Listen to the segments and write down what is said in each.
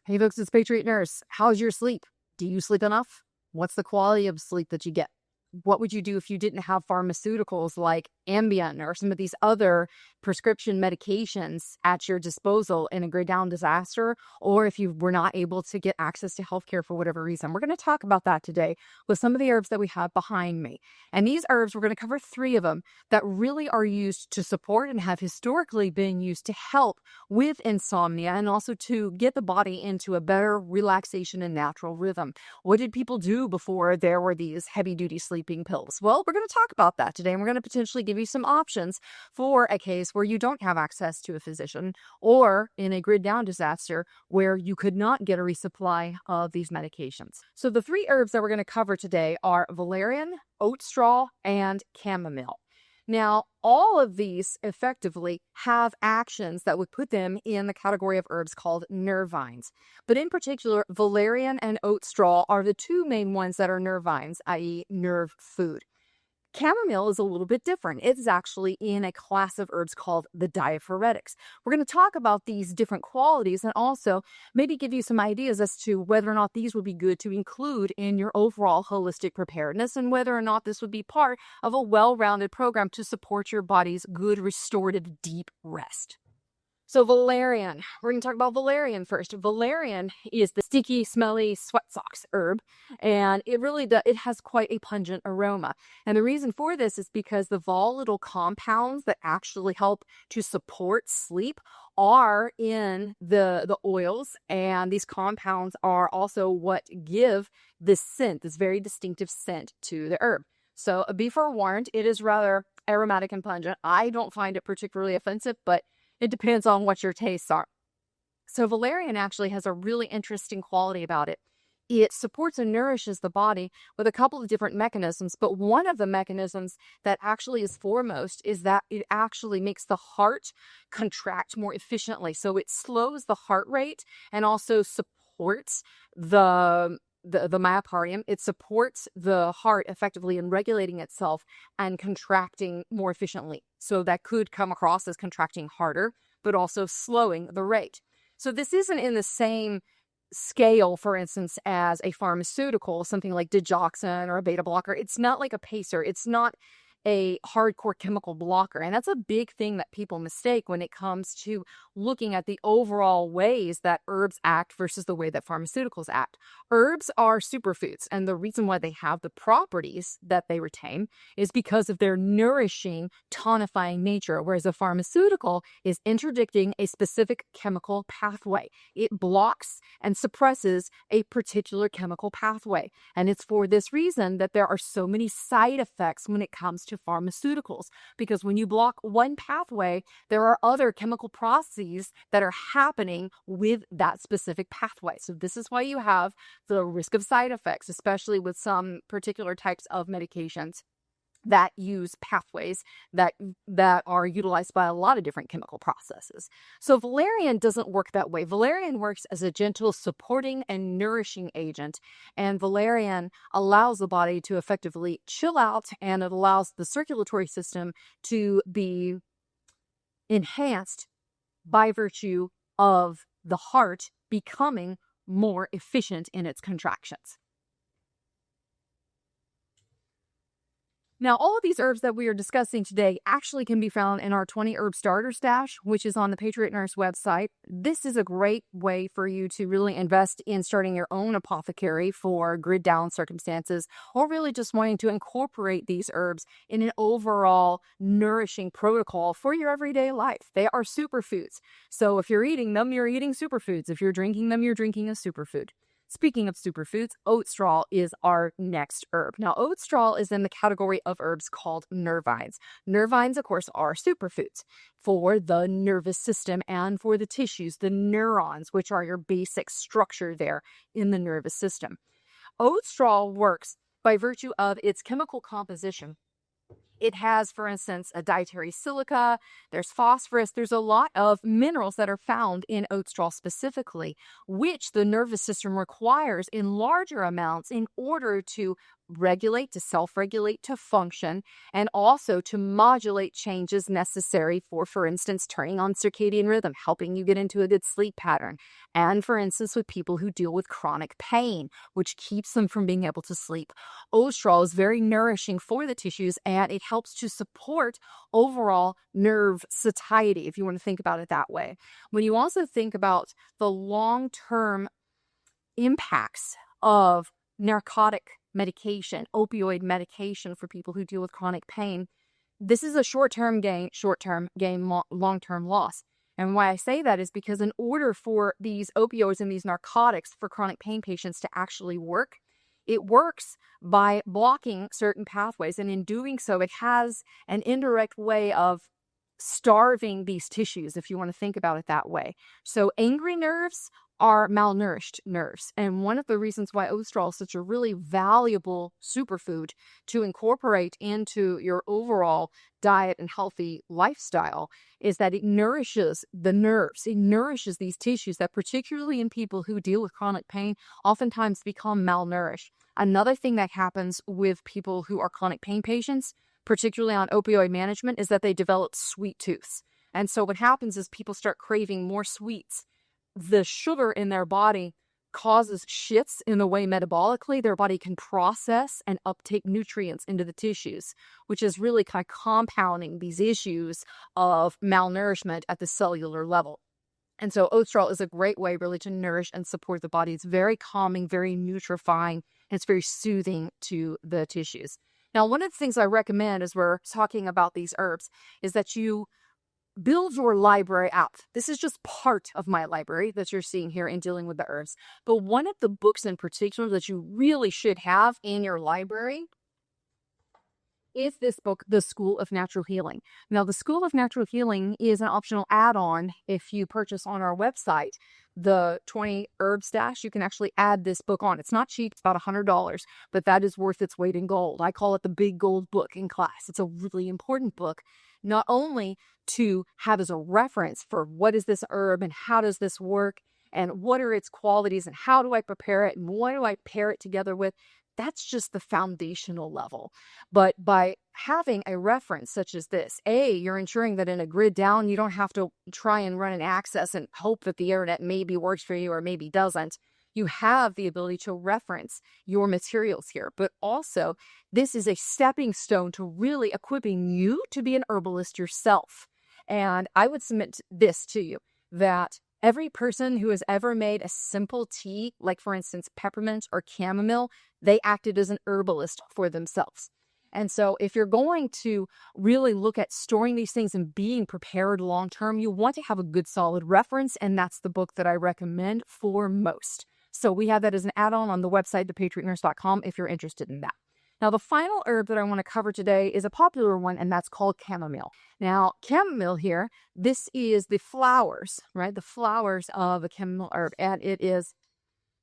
Hey folks, it's Patriot Nurse. How's your sleep? Do you sleep enough? What's the quality of sleep that you get? What would you do if you didn't have pharmaceuticals like Ambien or some of these other prescription medications at your disposal in a grid down disaster, or if you were not able to get access to healthcare for whatever reason? We're going to talk about that today with some of the herbs that we have behind me. And these herbs, we're going to cover 3 of them that really are used to support and have historically been used to help with insomnia and also to get the body into a better relaxation and natural rhythm. What did people do before there were these heavy-duty sleeping pills? Well, we're going to talk about that today, and we're going to potentially give you some options for a case where you don't have access to a physician or in a grid down disaster where you could not get a resupply of these medications. So the 3 herbs that we're going to cover today are valerian, oat straw, and chamomile. Now, all of these effectively have actions that would put them in the category of herbs called nervines. But in particular, valerian and oat straw are the 2 main ones that are nervines, i.e. nerve food. Chamomile is a little bit different. It's actually in a class of herbs called the diaphoretics. We're going to talk about these different qualities and also maybe give you some ideas as to whether or not these would be good to include in your overall holistic preparedness and whether or not this would be part of a well-rounded program to support your body's good restorative deep rest. So valerian, we're going to talk about valerian first. Valerian is the sticky, smelly sweat socks herb, and it has quite a pungent aroma. And the reason for this is because the volatile compounds that actually help to support sleep are in the oils, and these compounds are also what give this scent, this very distinctive scent to the herb. So be forewarned, it is rather aromatic and pungent. I don't find it particularly offensive, but it depends on what your tastes are. So valerian actually has a really interesting quality about it. It supports and nourishes the body with a couple of different mechanisms, but one of the mechanisms that actually is foremost is that it actually makes the heart contract more efficiently. So it slows the heart rate and also supports the myocardium. It supports the heart effectively in regulating itself and contracting more efficiently. So that could come across as contracting harder, but also slowing the rate. So this isn't in the same scale, for instance, as a pharmaceutical, something like digoxin or a beta blocker. It's not like a pacer. It's not a hardcore chemical blocker. And that's a big thing that people mistake when it comes to looking at the overall ways that herbs act versus the way that pharmaceuticals act. Herbs are superfoods, and the reason why they have the properties that they retain is because of their nourishing, tonifying nature, whereas a pharmaceutical is interdicting a specific chemical pathway. It blocks and suppresses a particular chemical pathway. And it's for this reason that there are so many side effects when it comes to pharmaceuticals, because when you block one pathway, there are other chemical processes that are happening with that specific pathway. So this is why you have the risk of side effects, especially with some particular types of medications that use pathways that are utilized by a lot of different chemical processes. So valerian doesn't work that way. Valerian works as a gentle supporting and nourishing agent, and valerian allows the body to effectively chill out, and it allows the circulatory system to be enhanced by virtue of the heart becoming more efficient in its contractions. Now, all of these herbs that we are discussing today actually can be found in our 20 herb starter stash, which is on the Patriot Nurse website. This is a great way for you to really invest in starting your own apothecary for grid down circumstances, or really just wanting to incorporate these herbs in an overall nourishing protocol for your everyday life. They are superfoods. So if you're eating them, you're eating superfoods. If you're drinking them, you're drinking a superfood. Speaking of superfoods, oat straw is our next herb. Now, oat straw is in the category of herbs called nervines. Nervines, of course, are superfoods for the nervous system and for the tissues, the neurons, which are your basic structure there in the nervous system. Oat straw works by virtue of its chemical composition. It has, for instance, a dietary silica, there's phosphorus, there's a lot of minerals that are found in oat straw specifically, which the nervous system requires in larger amounts in order to regulate, to self-regulate, to function, and also to modulate changes necessary for instance, turning on circadian rhythm, helping you get into a good sleep pattern. And for instance, with people who deal with chronic pain, which keeps them from being able to sleep, Ostral is very nourishing for the tissues, and it helps to support overall nerve satiety, if you want to think about it that way. When you also think about the long-term impacts of narcotic medication, opioid medication for people who deal with chronic pain, this is a short-term gain, long-term loss. And why I say that is because in order for these opioids and these narcotics for chronic pain patients to actually work, it works by blocking certain pathways. And in doing so, it has an indirect way of starving these tissues, if you want to think about it that way. So angry nerves are malnourished nerves. And one of the reasons why Ostral is such a really valuable superfood to incorporate into your overall diet and healthy lifestyle is that it nourishes the nerves. It nourishes these tissues that, particularly in people who deal with chronic pain, oftentimes become malnourished. Another thing that happens with people who are chronic pain patients, particularly on opioid management, is that they develop sweet tooths. And so what happens is people start craving more sweets. The sugar in their body causes shifts in the way metabolically their body can process and uptake nutrients into the tissues, which is really kind of compounding these issues of malnourishment at the cellular level. And so Ostral is a great way really to nourish and support the body. It's very calming, very nutrifying, and it's very soothing to the tissues. Now, one of the things I recommend as we're talking about these herbs is that you build your library out. This is just part of my library that you're seeing here in dealing with the herbs. But one of the books in particular that you really should have in your library is this book, The School of Natural Healing. Now, The School of Natural Healing is an optional add-on if you purchase on our website the 20 herb stash. You can actually add this book on. It's not cheap. It's about $100, but that is worth its weight in gold. I call it the big gold book in class. It's a really important book, not only to have as a reference for what is this herb and how does this work and what are its qualities and how do I prepare it and what do I pair it together with. That's just the foundational level. But by having a reference such as this, you're ensuring that in a grid down, you don't have to try and run an access and hope that the internet maybe works for you or maybe doesn't. You have the ability to reference your materials here. But also, this is a stepping stone to really equipping you to be an herbalist yourself. And I would submit this to you, that every person who has ever made a simple tea, like for instance, peppermint or chamomile, they acted as an herbalist for themselves. And so if you're going to really look at storing these things and being prepared long-term, you want to have a good solid reference. And that's the book that I recommend for most. So we have that as an add-on on the website, thepatriotnurse.com, if you're interested in that. Now, the final herb that I want to cover today is a popular one, and that's called chamomile. Now, chamomile here, this is the flowers, right? The flowers of a chamomile herb, and it is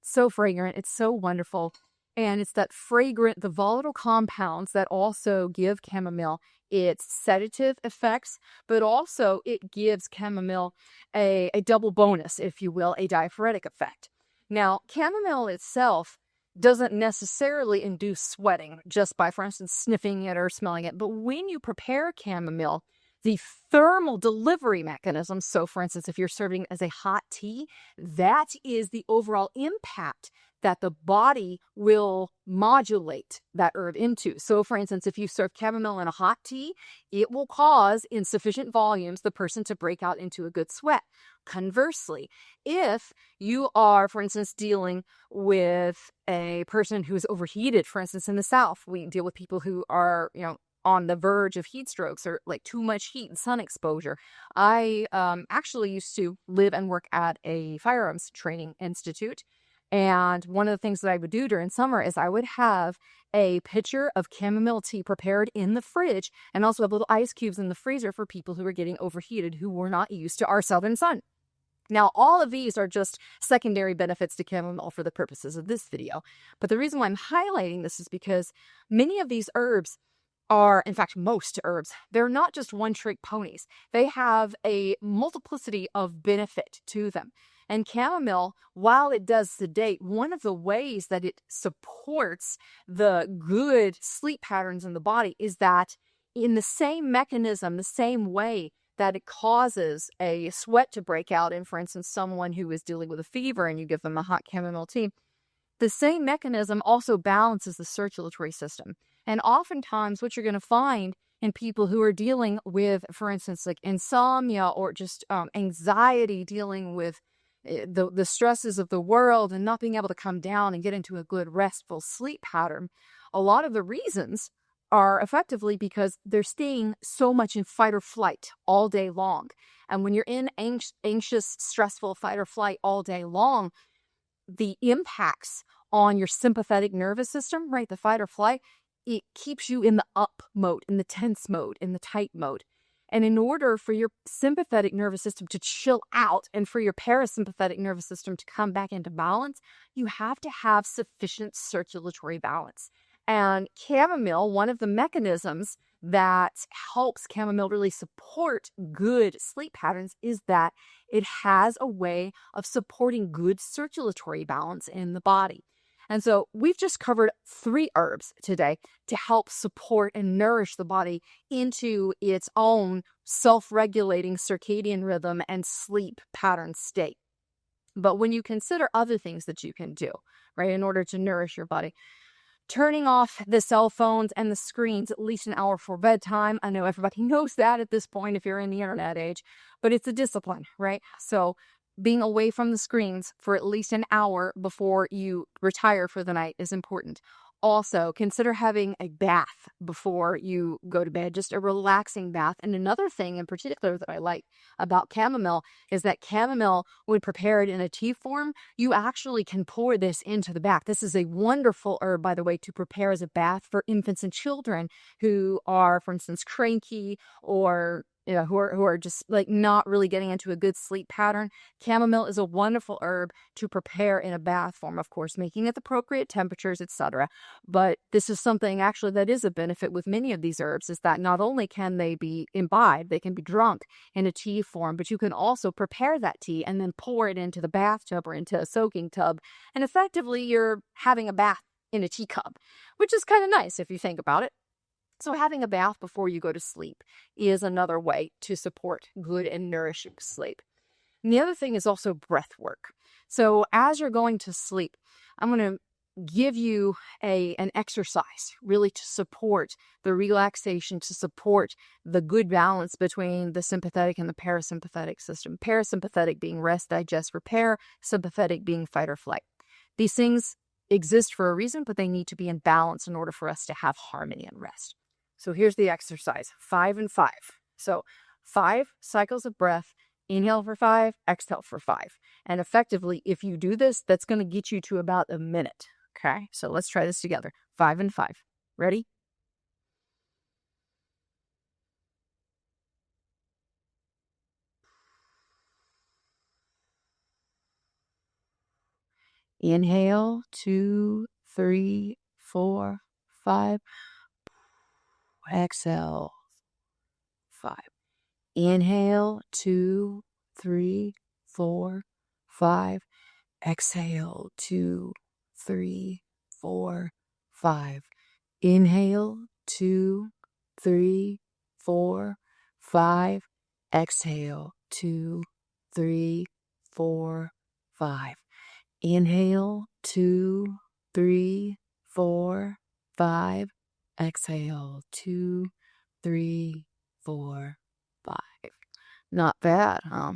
so fragrant. It's so wonderful. And it's that fragrant, the volatile compounds that also give chamomile its sedative effects, but also it gives chamomile a double bonus, if you will, a diaphoretic effect. Now, chamomile itself doesn't necessarily induce sweating just by, for instance, sniffing it or smelling it. But when you prepare chamomile, the thermal delivery mechanism, so for instance, if you're serving as a hot tea, that is the overall impact that the body will modulate that herb into. So for instance, if you serve chamomile in a hot tea, it will cause in sufficient volumes the person to break out into a good sweat. Conversely, if you are, for instance, dealing with a person who is overheated, for instance, in the South, we deal with people who are, on the verge of heat strokes or like too much heat and sun exposure. I actually used to live and work at a firearms training institute. And one of the things that I would do during summer is I would have a pitcher of chamomile tea prepared in the fridge and also have little ice cubes in the freezer for people who were getting overheated who were not used to our southern sun. Now, all of these are just secondary benefits to chamomile for the purposes of this video. But the reason why I'm highlighting this is because many of these herbs are, in fact, most herbs, they're not just one-trick ponies. They have a multiplicity of benefit to them. And chamomile, while it does sedate, one of the ways that it supports the good sleep patterns in the body is that in the same mechanism, the same way that it causes a sweat to break out in, for instance, someone who is dealing with a fever and you give them a hot chamomile tea, the same mechanism also balances the circulatory system. And oftentimes what you're going to find in people who are dealing with, for instance, like insomnia or just anxiety, dealing with the stresses of the world and not being able to come down and get into a good restful sleep pattern, a lot of the reasons are effectively because they're staying so much in fight or flight all day long. And when you're in anxious, stressful fight or flight all day long, the impacts on your sympathetic nervous system, right, the fight or flight, it keeps you in the up mode, in the tense mode, in the tight mode. And in order for your sympathetic nervous system to chill out and for your parasympathetic nervous system to come back into balance, you have to have sufficient circulatory balance. And chamomile, one of the mechanisms that helps chamomile really support good sleep patterns is that it has a way of supporting good circulatory balance in the body. And so we've just covered 3 herbs today to help support and nourish the body into its own self-regulating circadian rhythm and sleep pattern state. But when you consider other things that you can do, right, in order to nourish your body, turning off the cell phones and the screens at least an hour before bedtime. I know everybody knows that at this point if you're in the internet age, but it's a discipline, right? So being away from the screens for at least an hour before you retire for the night is important. Also, consider having a bath before you go to bed, just a relaxing bath. And another thing in particular that I like about chamomile is that chamomile, when prepared in a tea form, you actually can pour this into the bath. This is a wonderful herb, by the way, to prepare as a bath for infants and children who are, for instance, cranky or who are just like not really getting into a good sleep pattern. Chamomile is a wonderful herb to prepare in a bath form, of course, making it the appropriate temperatures, etc. But this is something actually that is a benefit with many of these herbs, is that not only can they be imbibed, they can be drunk in a tea form, but you can also prepare that tea and then pour it into the bathtub or into a soaking tub. And effectively, you're having a bath in a teacup, which is kind of nice if you think about it. So having a bath before you go to sleep is another way to support good and nourishing sleep. And the other thing is also breath work. So as you're going to sleep, I'm going to give you an exercise really to support the relaxation, to support the good balance between the sympathetic and the parasympathetic system. Parasympathetic being rest, digest, repair, sympathetic being fight or flight. These things exist for a reason, but they need to be in balance in order for us to have harmony and rest. So here's the exercise, 5 and 5. So 5 cycles of breath, inhale for 5, exhale for 5. And effectively, if you do this, that's going to get you to about a minute. Okay, so let's try this together. 5 and 5. Ready? Inhale, 2, 3, 4, 5. Exhale, 5. Inhale, 2, 3, 4, 5. Exhale, 2, 3, 4, 5. Inhale, 2, 3, 4, 5. Exhale, 2, 3, 4, 5. Inhale, 2, 3, 4, 5. Exhale, 2, 3, 4, 5. Not bad, huh?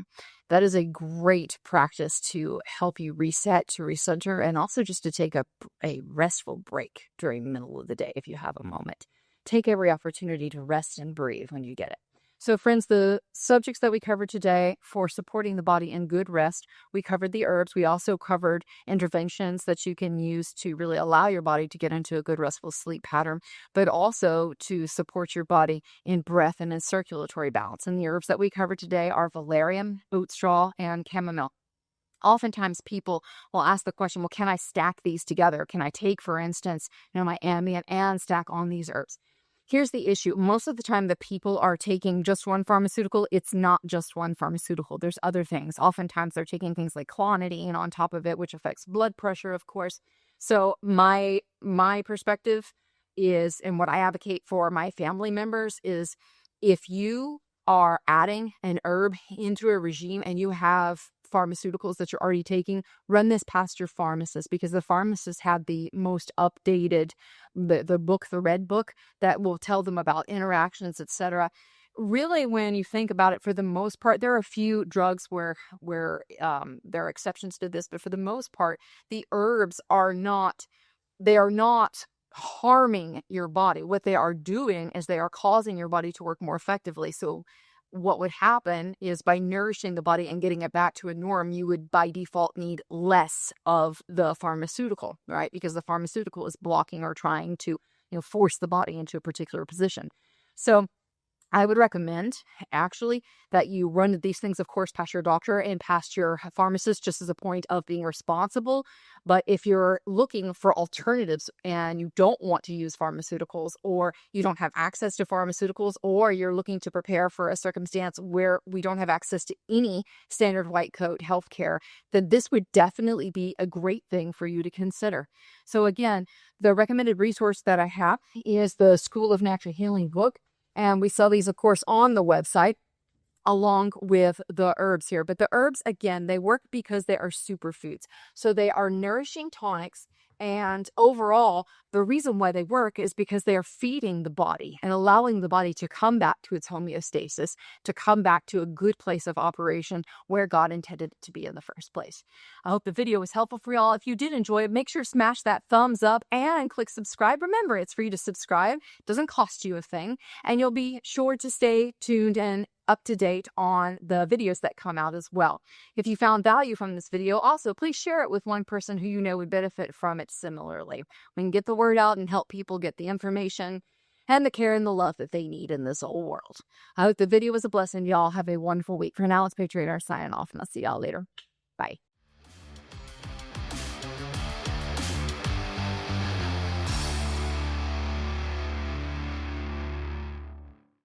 That is a great practice to help you reset, to recenter, and also just to take a restful break during the middle of the day if you have a moment. Take every opportunity to rest and breathe when you get it. So friends, the subjects that we covered today for supporting the body in good rest, we covered the herbs. We also covered interventions that you can use to really allow your body to get into a good restful sleep pattern, but also to support your body in breath and in circulatory balance. And the herbs that we covered today are valerian, oat straw, and chamomile. Oftentimes people will ask the question, well, can I stack these together? Can I take, for instance, my ambient and stack on these herbs? Here's the issue. Most of the time that people are taking just one pharmaceutical, it's not just one pharmaceutical. There's other things. Oftentimes they're taking things like clonidine on top of it, which affects blood pressure, of course. So my perspective is, and what I advocate for my family members is, if you are adding an herb into a regime and you have pharmaceuticals that you're already taking, run this past your pharmacist, because the pharmacist had the most updated, the red book that will tell them about interactions, etc. Really, when you think about it, for the most part, there are a few drugs where there are exceptions to this, but for the most part, the herbs are not harming your body. What they are doing is they are causing your body to work more effectively. So what would happen is, by nourishing the body and getting it back to a norm, you would by default need less of the pharmaceutical, right? Because the pharmaceutical is blocking or trying to, force the body into a particular position. So I would recommend, actually, that you run these things, of course, past your doctor and past your pharmacist, just as a point of being responsible. But if you're looking for alternatives and you don't want to use pharmaceuticals, or you don't have access to pharmaceuticals, or you're looking to prepare for a circumstance where we don't have access to any standard white coat healthcare, then this would definitely be a great thing for you to consider. So again, the recommended resource that I have is the School of Natural Healing book. And we sell these, of course, on the website, along with the herbs here. But the herbs, again, they work because they are superfoods. So they are nourishing tonics. And overall, the reason why they work is because they are feeding the body and allowing the body to come back to its homeostasis, to come back to a good place of operation where God intended it to be in the first place. I hope the video was helpful for y'all. If you did enjoy it, make sure to smash that thumbs up and click subscribe. Remember, it's free to subscribe. It doesn't cost you a thing. And you'll be sure to stay tuned and up to date on the videos that come out as well. If you found value from this video, also please share it with one person who you know would benefit from it similarly. We can get the word out and help people get the information and the care and the love that they need in this old world. I hope the video was a blessing. Y'all have a wonderful week. For now, it's Patriot Nurse signing off, and I'll see y'all later. Bye.